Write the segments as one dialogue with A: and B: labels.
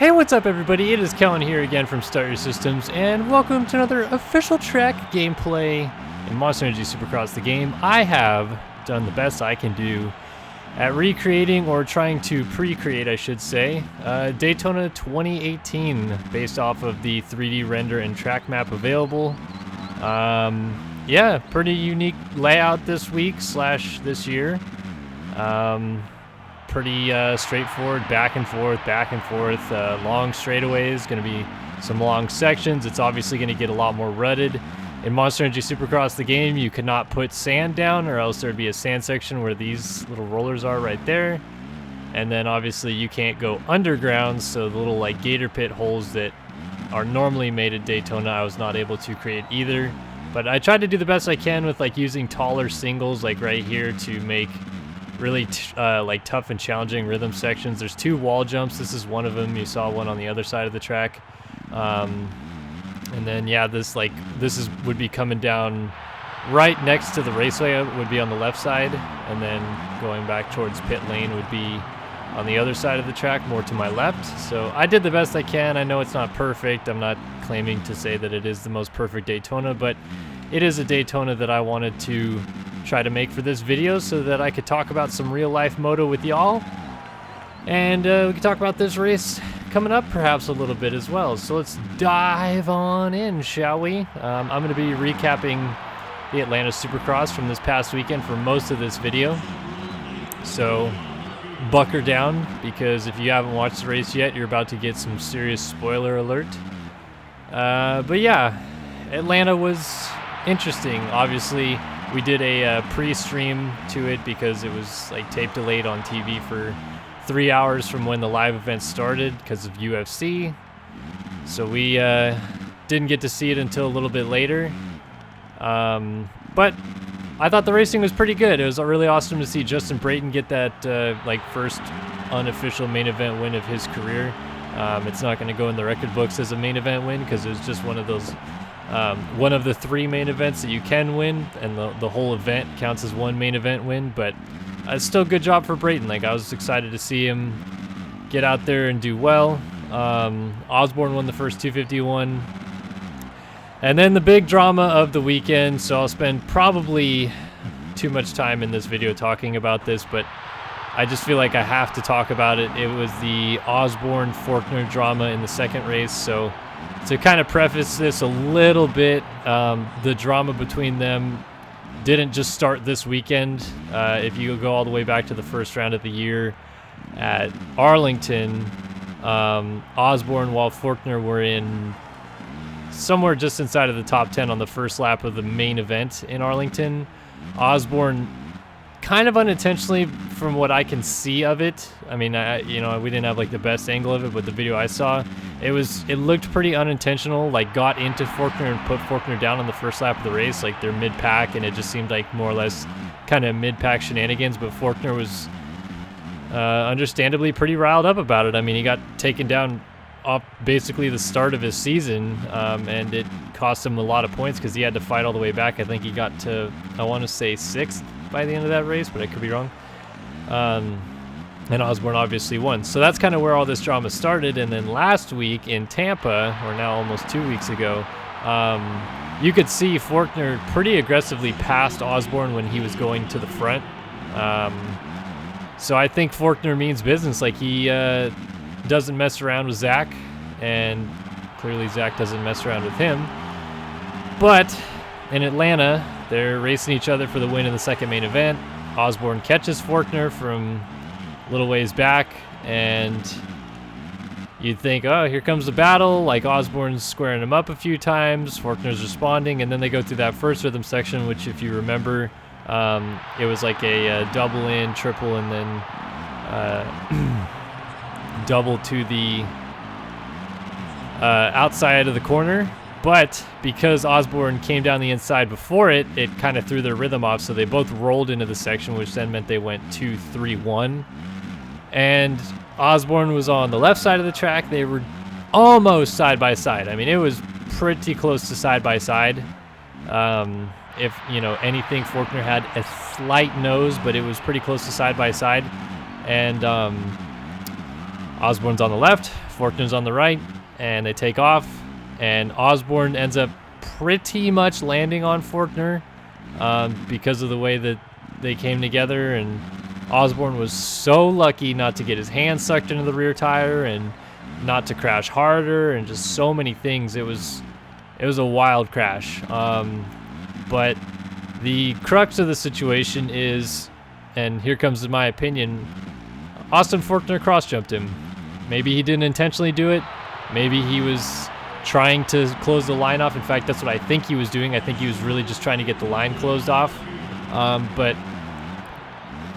A: Hey, what's up everybody? It is Kellen here again from Start Your Systems, and welcome to another official track gameplay in Monster Energy Supercross the game. I have done the best I can do at recreating, or trying to pre-create I should say, Daytona 2018 based off of the 3D render and track map available. Yeah, pretty unique layout this week / this year. Pretty straightforward, back and forth, long straightaways, going to be some long sections. It's obviously going to get a lot more rutted. In Monster Energy Supercross the game, you could not put sand down, or else there'd be a sand section where these little rollers are right there. And then obviously you can't go underground, so the little like gator pit holes that are normally made at Daytona, I was not able to create either. But I tried to do the best I can with like using taller singles like right here to make really like tough and challenging rhythm sections. There's 2 wall jumps. This is one of them. You saw one on the other side of the track. And then yeah, this would be coming down right next to the raceway, would be on the left side, and then going back towards pit lane would be on the other side of the track, more to my left. So I did the best I can. I know it's not perfect. I'm not claiming to say that it is the most perfect Daytona, but it is a Daytona that I wanted to try to make for this video so that I could talk about some real life moto with y'all, and we could talk about this race coming up perhaps a little bit as well. So let's dive on in, shall we? I'm going to be recapping the Atlanta Supercross from this past weekend for most of this video, so bucker down, because if you haven't watched the race yet, you're about to get some serious spoiler alert. But yeah, Atlanta was interesting. Obviously we did a pre-stream to it because it was like tape delayed on TV for 3 hours from when the live event started because of UFC. So we didn't get to see it until a little bit later. But I thought the racing was pretty good. It was really awesome to see Justin Brayton get that like first unofficial main event win of his career. It's not going to go in the record books as a main event win because it was just one of those one of the 3 main events that you can win, and the whole event counts as one main event win. But it's still a good job for Brayton. Like, I was excited to see him get out there and do well. Osborne won the first 251. And then the big drama of the weekend, so I'll spend probably too much time in this video talking about this, but I just feel like I have to talk about it. It was the Osborne-Forkner drama in the second race. So to kind of preface this a little bit, the drama between them didn't just start this weekend. If you go all the way back to the first round of the year at Arlington, Osborne while Forkner were in somewhere just inside of the top 10 on the first lap of the main event in Arlington, Osborne kind of unintentionally, from what I can see of it. I mean, we didn't have like the best angle of it, but the video I saw, it looked pretty unintentional. Like, got into Forkner and put Forkner down on the first lap of the race, like they're mid-pack, and it just seemed like more or less kind of mid-pack shenanigans. But Forkner was understandably pretty riled up about it. I mean, he got taken down off basically the start of his season, and it cost him a lot of points because he had to fight all the way back. I think he got to, I want to say 6th by the end of that race, but I could be wrong. And Osborne obviously won. So that's kind of where all this drama started. And then last week in Tampa, or now almost 2 weeks ago, you could see Forkner pretty aggressively passed Osborne when he was going to the front. So I think Forkner means business. Like, he doesn't mess around with Zach, and clearly Zach doesn't mess around with him. But in Atlanta, they're racing each other for the win in the second main event. Osborne catches Forkner from a little ways back, and you'd think, oh, here comes the battle. Like, Osborne's squaring him up a few times, Forkner's responding, and then they go through that first rhythm section, which, if you remember, it was like a double in, triple, and then double to the outside of the corner. But because Osborne came down the inside before it, it kind of threw their rhythm off, so they both rolled into the section, which then meant they went 2-3-1. And Osborne was on the left side of the track. They were almost side by side. I mean, it was pretty close to side by side. If, anything, Forkner had a slight nose, but it was pretty close to side by side. And Osborne's on the left, Faulkner's on the right, and they take off, and Osborne ends up pretty much landing on Faulkner because of the way that they came together, and Osborne was so lucky not to get his hand sucked into the rear tire and not to crash harder, and just so many things. It was a wild crash. But the crux of the situation is, and here comes my opinion, Austin Faulkner cross-jumped him. Maybe he didn't intentionally do it. Maybe he was trying to close the line off. In fact, that's what I think he was doing. I think he was really just trying to get the line closed off. But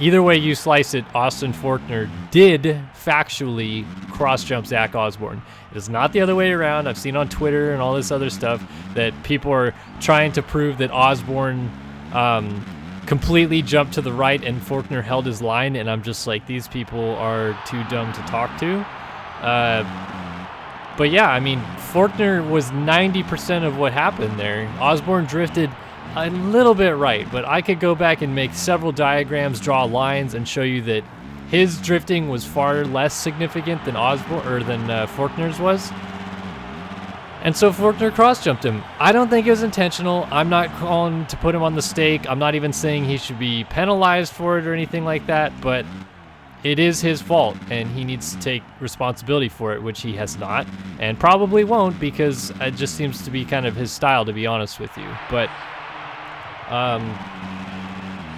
A: either way you slice it, Austin Faulkner did factually cross-jump Zach Osborne. It is not the other way around. I've seen on Twitter and all this other stuff that people are trying to prove that Osborne completely jumped to the right and Faulkner held his line, and I'm just like, these people are too dumb to talk to. But yeah, I mean, Faulkner was 90% of what happened there. Osborne drifted a little bit right, but I could go back and make several diagrams, draw lines, and show you that his drifting was far less significant than Faulkner's was. And so Faulkner cross-jumped him. I don't think it was intentional. I'm not calling to put him on the stake. I'm not even saying he should be penalized for it or anything like that, but it is his fault, and he needs to take responsibility for it, which he has not, and probably won't, because it just seems to be kind of his style, to be honest with you. But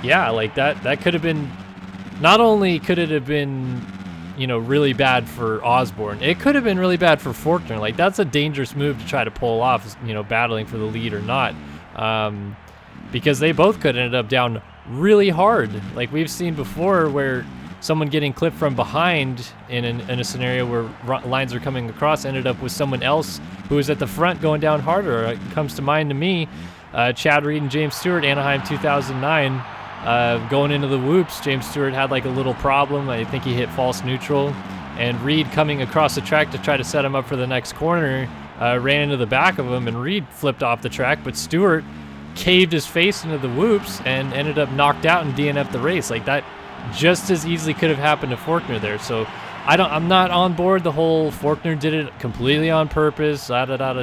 A: yeah, like that could have been, not only could it have been, really bad for Osborne, it could have been really bad for Faulkner. Like, that's a dangerous move to try to pull off, battling for the lead or not, because they both could have ended up down really hard. Like we've seen before, where someone getting clipped from behind in a scenario where lines are coming across ended up with someone else who was at the front going down harder. It comes to mind to me, Chad Reed and James Stewart, Anaheim 2009. Going into the whoops, James Stewart had like a little problem. I think he hit false neutral, and Reed, coming across the track to try to set him up for the next corner, ran into the back of him, and Reed flipped off the track, but Stewart caved his face into the whoops and ended up knocked out and DNF'd the race. Like, that just as easily could have happened to Faulkner there. So I'm not on board the whole Faulkner did it completely on purpose,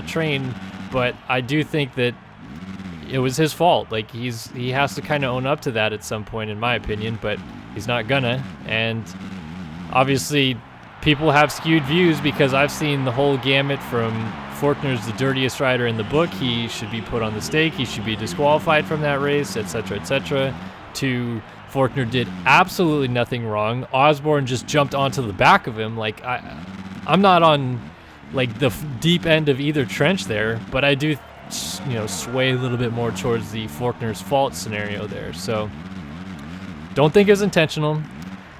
A: train, but I do think that it was his fault. Like, he has to kind of own up to that at some point, in my opinion, but he's not gonna. And obviously people have skewed views, because I've seen the whole gamut from Faulkner's the dirtiest rider in the book, he should be put on the stake, he should be disqualified from that race, etc., to Faulkner did absolutely nothing wrong, Osborne just jumped onto the back of him. Like, I'm not on like the deep end of either trench there, but I do sway a little bit more towards the Faulkner's fault scenario there. So don't think it was intentional.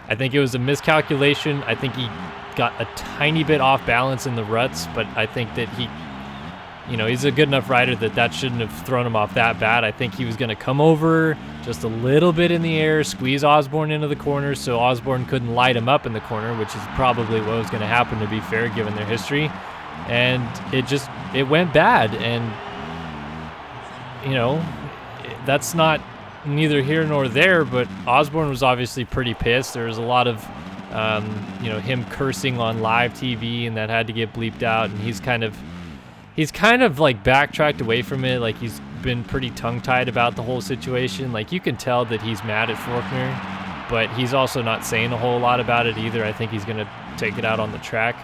A: I think it was a miscalculation. I think he got a tiny bit off balance in the ruts, but I think that he's a good enough rider that shouldn't have thrown him off that bad. I think he was going to come over just a little bit in the air, squeeze Osborne into the corner so Osborne couldn't light him up in the corner, which is probably what was going to happen, to be fair, given their history. And it went bad, and that's not neither here nor there, but Osborne was obviously pretty pissed. There was a lot of him cursing on live TV, and that had to get bleeped out, and he's kind of like backtracked away from it. Like, he's been pretty tongue-tied about the whole situation. Like, you can tell that he's mad at Faulkner, but he's also not saying a whole lot about it either. I think he's going to take it out on the track.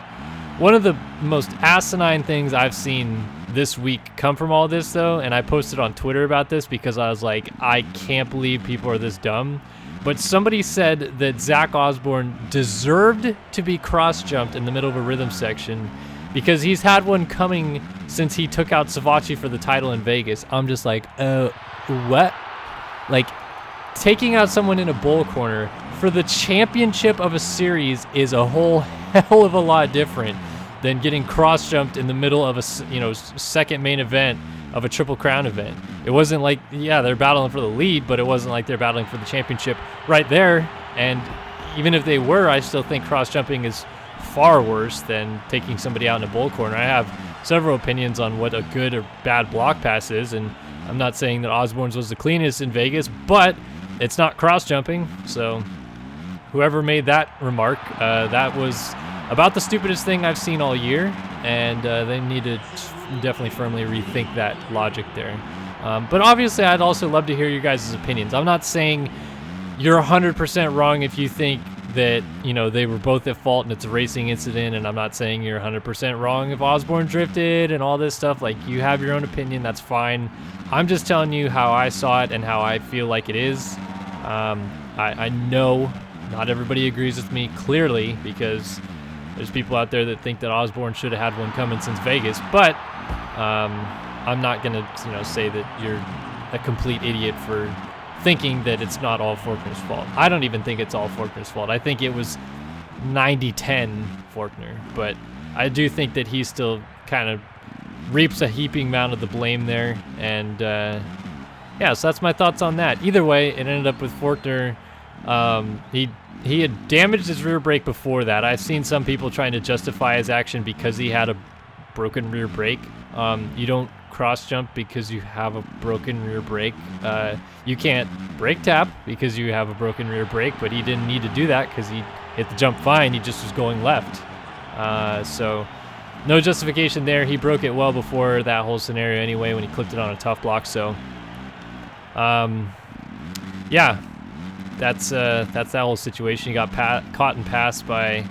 A: One of the most asinine things I've seen this week come from all this, though, and I posted on Twitter about this because I was like, I can't believe people are this dumb, but somebody said that Zach Osborne deserved to be cross-jumped in the middle of a rhythm section because he's had one coming since he took out Savatgy for the title in Vegas. I'm just like, what? Like, taking out someone in a bowl corner for the championship of a series is a whole hell of a lot different than getting cross-jumped in the middle of a second main event of a Triple Crown event. It wasn't like, yeah, they're battling for the lead, but it wasn't like they're battling for the championship right there. And even if they were, I still think cross-jumping is far worse than taking somebody out in a bowl corner. I have several opinions on what a good or bad block pass is, and I'm not saying that Osborne's was the cleanest in Vegas, but it's not cross-jumping. So whoever made that remark, that was about the stupidest thing I've seen all year, and they need to definitely firmly rethink that logic there. But obviously, I'd also love to hear your guys' opinions. I'm not saying you're 100% wrong if you think that, you know, they were both at fault and it's a racing incident, and I'm not saying you're 100% wrong if Osborne drifted and all this stuff. Like, you have your own opinion, that's fine. I'm just telling you how I saw it and how I feel like it is. I know not everybody agrees with me, clearly, because there's people out there that think that Osborne should have had one coming since Vegas, but I'm not going to, you know, say that you're a complete idiot for thinking that it's not all Forkner's fault. I don't even think it's all Forkner's fault. I think it was 90-10 Forkner, but I do think that he still kind of reaps a heaping amount of the blame there, and yeah, so that's my thoughts on that. Either way, it ended up with Forkner. He had damaged his rear brake before that. I've seen some people trying to justify his action because he had a broken rear brake. You don't cross jump because you have a broken rear brake. You can't brake tap because you have a broken rear brake, but he didn't need to do that because he hit the jump fine. He just was going left. So no justification there. He broke it well before that whole scenario anyway when he clipped it on a tough block. So yeah, that's that whole situation. He got caught and passed by,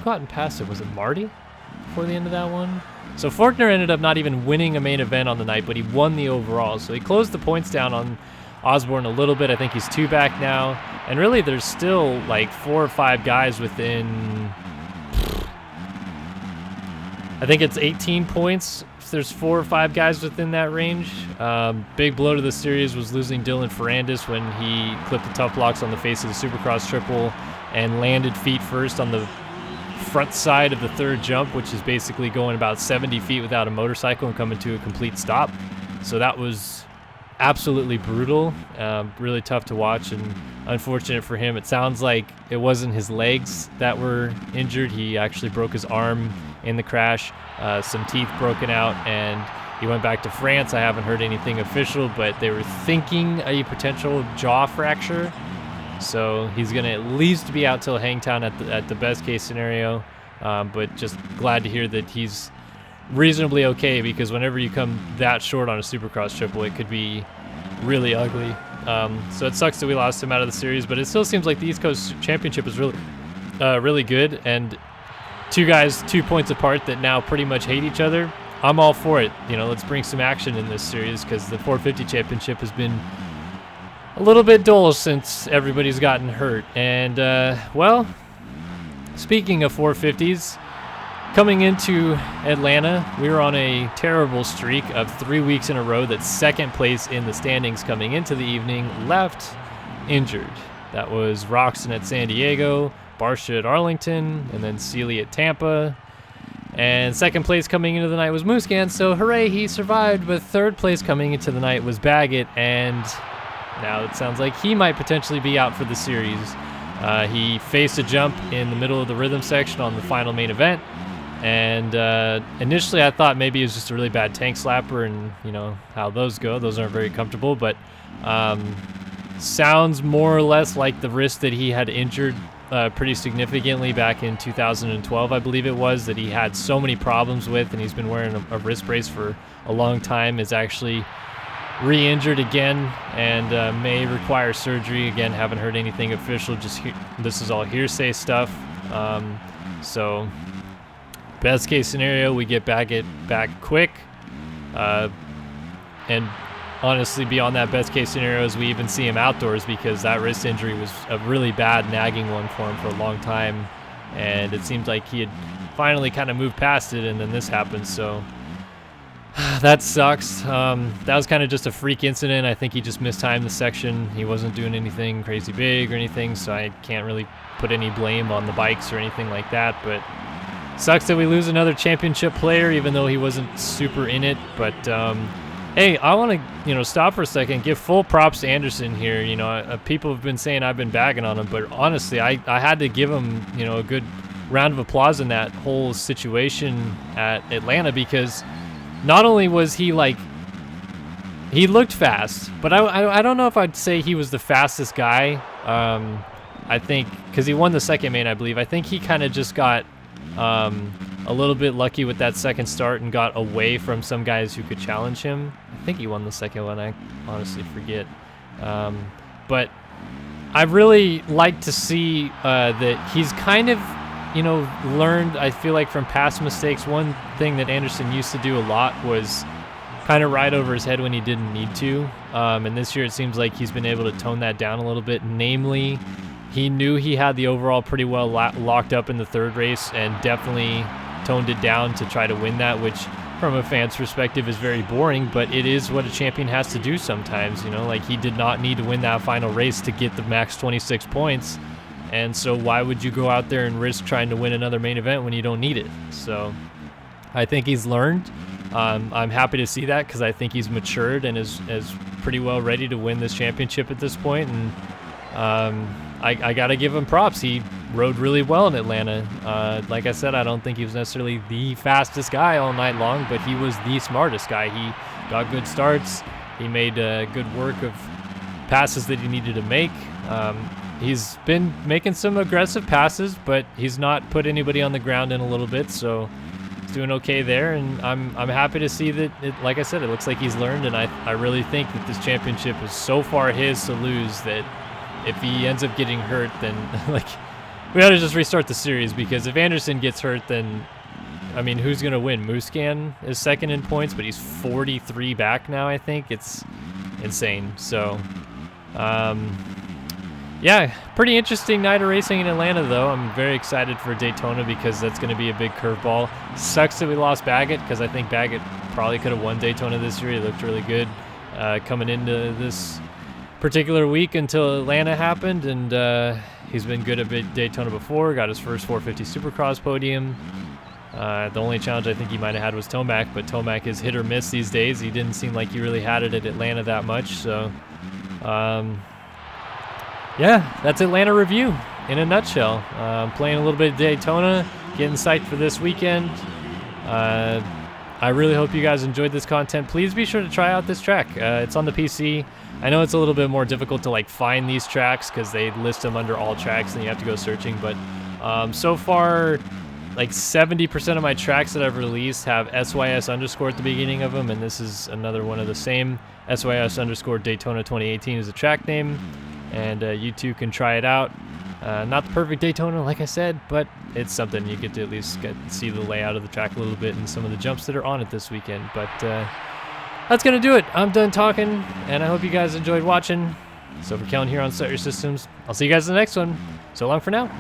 A: was it Marty before the end of that one? So Forkner ended up not even winning a main event on the night, but he won the overall. So he closed the points down on Osborne a little bit. I think he's 2 back now. And really, there's still like 4 or 5 guys within, I think it's 18 points. There's 4 or 5 guys within that range. Big blow to the series was losing Dylan Ferrandis when he clipped the tough blocks on the face of the Supercross triple and landed feet first on the front side of the third jump, which is basically going about 70 feet without a motorcycle and coming to a complete stop. So that was absolutely brutal, really tough to watch, and unfortunate for him. It sounds like it wasn't his legs that were injured. He actually broke his arm in the crash, some teeth broken out, and he went back to France. I haven't heard anything official, but they were thinking a potential jaw fracture. So he's going to at least be out till Hangtown at the best case scenario, but just glad to hear that he's reasonably okay, because whenever you come that short on a Supercross triple, it could be really ugly. So it sucks that we lost him out of the series, but it still seems like the East Coast Championship is really good, and 2 guys 2 points apart that now pretty much hate each other. I'm all for it. You know, let's bring some action in this series, because the 450 Championship has been a little bit dull since everybody's gotten hurt. And, well, speaking of 450s, coming into Atlanta, we were on a terrible streak of 3 weeks in a row that second place in the standings coming into the evening left injured. That was Roxon at San Diego, Barsha at Arlington, and then Seeley at Tampa. And second place coming into the night was Muscan, so hooray, he survived. But third place coming into the night was Baggett, and now it sounds like he might potentially be out for the series. He faced a jump in the middle of the rhythm section on the final main event, and initially I thought maybe it was just a really bad tank slapper, and you know how those go. Those aren't very comfortable, but sounds more or less like the wrist that he had injured pretty significantly back in 2012, I believe it was, that he had so many problems with, and he's been wearing a wrist brace for a long time, is actually re-injured again, and may require surgery. Again, haven't heard anything official, just this is all hearsay stuff. So best case scenario, we get back quick, and honestly, beyond that best case scenario is we even see him outdoors, because that wrist injury was a really bad nagging one for him for a long time, and it seemed like he had finally kind of moved past it, and then this happened. So that sucks. That was kind of just a freak incident. I think he just mistimed the section. He wasn't doing anything crazy big or anything, so I can't really put any blame on the bikes or anything like that. But sucks that we lose another championship player, even though he wasn't super in it. But hey, I want to stop for a second, give full props to Anderson here. People have been saying I've been bagging on him, but honestly, I had to give him a good round of applause in that whole situation at Atlanta, because not only was he he looked fast, but I don't know if I'd say he was the fastest guy. I think because he won the second main, I believe. I think he kind of just got A little bit lucky with that second start and got away from some guys who could challenge him. I think he won the second one. I honestly forget. But I really like to see that he's kind of, learned, I feel like, from past mistakes. One thing that Anderson used to do a lot was kind of ride over his head when he didn't need to. And this year it seems like he's been able to tone that down a little bit. Namely, he knew he had the overall pretty well locked up in the third race and definitely toned it down to try to win that, which from a fan's perspective is very boring, but it is what a champion has to do sometimes. Like, he did not need to win that final race to get the max 26 points. And so why would you go out there and risk trying to win another main event when you don't need it? So I think he's learned. I'm happy to see that because I think he's matured and is pretty well ready to win this championship at this point. And I got to give him props. He rode really well in Atlanta. Like I said, I don't think he was necessarily the fastest guy all night long, but he was the smartest guy. He got good starts. He made good work of passes that he needed to make. He's been making some aggressive passes, but he's not put anybody on the ground in a little bit, so he's doing okay there. And I'm happy to see that, like I said, it looks like he's learned, and I really think that this championship is so far his to lose that if he ends up getting hurt, then we ought to just restart the series, because if Anderson gets hurt, then who's going to win? Muscan is second in points, but he's 43 back now, I think. It's insane. So, yeah, pretty interesting night of racing in Atlanta, though. I'm very excited for Daytona because that's going to be a big curveball. Sucks that we lost Baggett, because I think Baggett probably could have won Daytona this year. He looked really good coming into this particular week until Atlanta happened, and he's been good at Daytona before. Got his first 450 Supercross podium. The only challenge I think he might have had was Tomac, but Tomac is hit or miss these days. He didn't seem like he really had it at Atlanta that much. So, yeah, that's Atlanta review in a nutshell. Playing a little bit of Daytona, getting psyched for this weekend. I really hope you guys enjoyed this content. Please be sure to try out this track. It's on the PC. I know it's a little bit more difficult to find these tracks because they list them under all tracks and you have to go searching, but so far 70% of my tracks that I've released have SYS underscore at the beginning of them, and this is another one of the same. SYS underscore Daytona 2018 is the track name, and you too can try it out. Not the perfect Daytona, like I said, but it's something. You get to at least see the layout of the track a little bit and some of the jumps that are on it this weekend. But that's going to do it. I'm done talking, and I hope you guys enjoyed watching. So for Kellen here on Set Your Systems, I'll see you guys in the next one. So long for now.